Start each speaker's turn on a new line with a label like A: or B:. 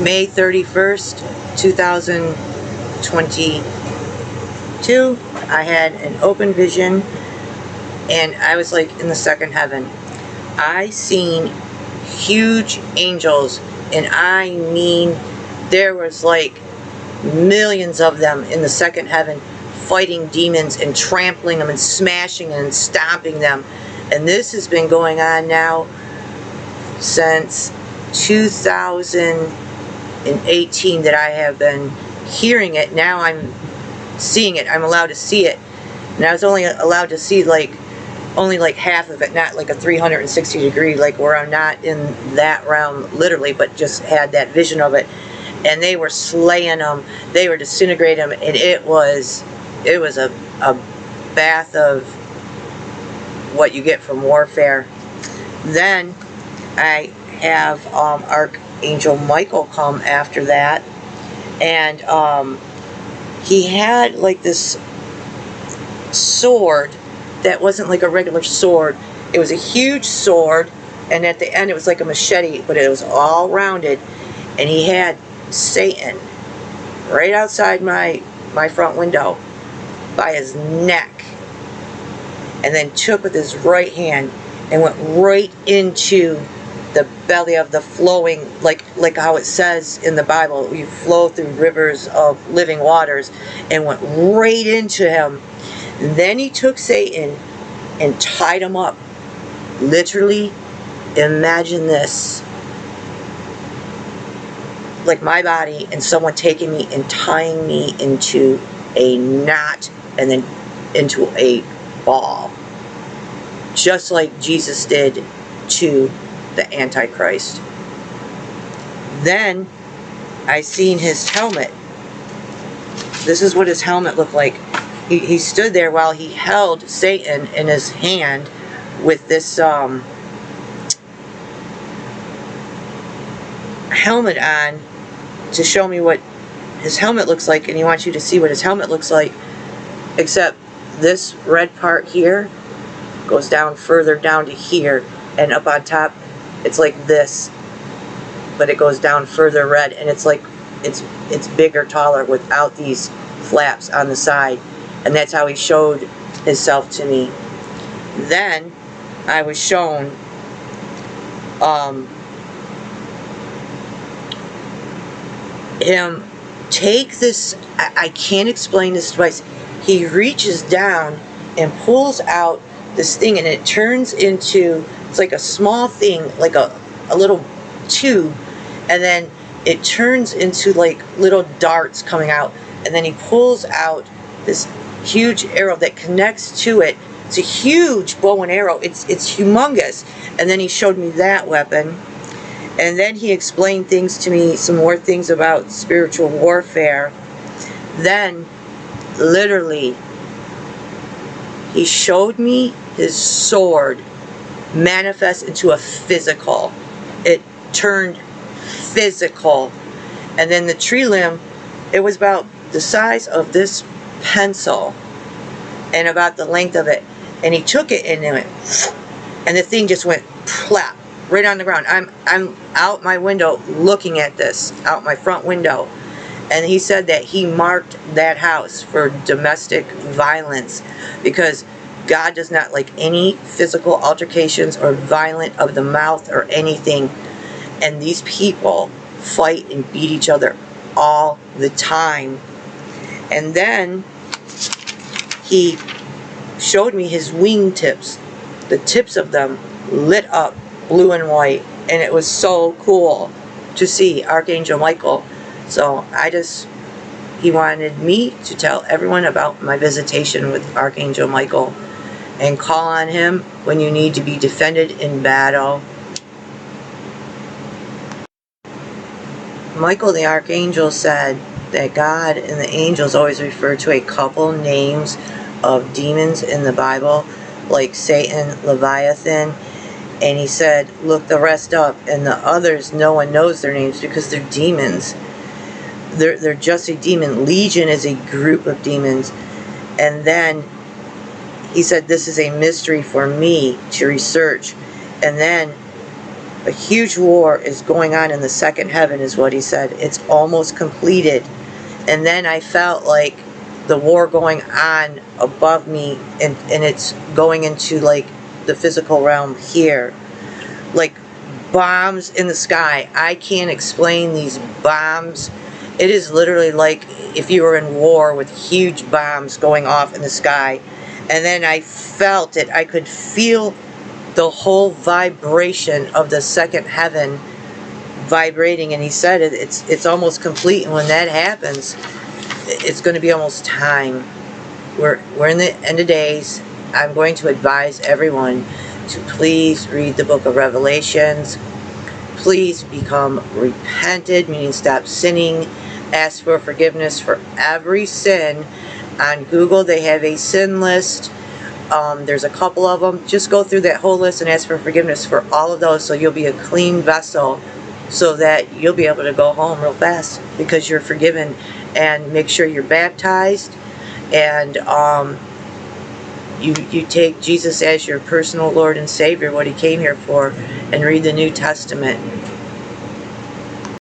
A: May 31st, 2022, I had an open vision, and I was like in the second heaven. I seen huge angels, and I mean, there was like millions of them in the second heaven, fighting demons and trampling them and smashing and stomping them. And this has been going on now since 2018 that I have been hearing it. Now I'm seeing it. I'm allowed to see it. And I was only allowed to see only half of it, not like a 360 degree, like where I'm not in that realm literally, but just had that vision of it. And they were slaying them, they were disintegrating them, and it was a bath of what you get from warfare. Then I have Archangel Michael come after that, and he had like this sword that wasn't like a regular sword. It was a huge sword, and at the end it was like a machete, but it was all rounded, and he had Satan right outside my front window by his neck, and then took with his right hand and went right into the belly of the flowing, like how it says in the Bible, you flow through rivers of living waters, and went right into him. And then he took Satan and tied him up. Literally, imagine this, like my body and someone taking me and tying me into a knot and then into a ball, just like Jesus did to the Antichrist. Then I seen his helmet. This is what his helmet looked like. He stood there while he held Satan in his hand with this helmet on to show me what his helmet looks like, and he wants you to see what his helmet looks like, except this red part here goes down further down to here, and up on top it's like this, but it goes down further red, and it's like it's bigger, taller, without these flaps on the side. And that's how he showed himself to me. Then I was shown him take this, I can't explain this device. He reaches down and pulls out this thing, and it turns into, it's like a small thing, like a little tube, and then it turns into like little darts coming out, and then he pulls out this huge arrow that connects to it. It's a huge bow and arrow. It's humongous. And then he showed me that weapon. And then he explained things to me, some more things about spiritual warfare. Then, literally, he showed me his sword manifest into a physical. It turned physical. And then the tree limb, it was about the size of this pencil and about the length of it. And he took it and it went, and the thing just went plop right on the ground. I'm out my window looking at this, out my front window, and he said that he marked that house for domestic violence because God does not like any physical altercations or violent of the mouth or anything. And these people fight and beat each other all the time. And then he showed me his wing tips. The tips of them lit up blue and white, and it was so cool to see Archangel Michael. So he wanted me to tell everyone about my visitation with Archangel Michael, and call on him when you need to be defended in battle. Michael the Archangel said that God and the angels always refer to a couple names of demons in the Bible, like Satan, Leviathan, and he said, look the rest up, and the others, no one knows their names because they're demons. They're just a demon. Legion is a group of demons. And then he said, this is a mystery for me to research. And then A huge war is going on in the second heaven, is what he said. It's almost completed. And then I felt like the war going on above me, and it's going into like the physical realm here. Like bombs in the sky. I can't explain these bombs. It is literally like if you were in war with huge bombs going off in the sky. And then I felt it. I could feel the whole vibration of the second heaven vibrating, and he said it's almost complete, and when that happens, it's going to be almost time. We're in the end of days. I'm going to advise everyone to please read the book of Revelations. Please become repented, meaning stop sinning. Ask for forgiveness for every sin. On Google, they have a sin list. There's a couple of them. Just go through that whole list and ask for forgiveness for all of those, so you'll be a clean vessel, so that you'll be able to go home real fast because you're forgiven. And make sure you're baptized, and you take Jesus as your personal Lord and Savior, what he came here for, and read the New Testament.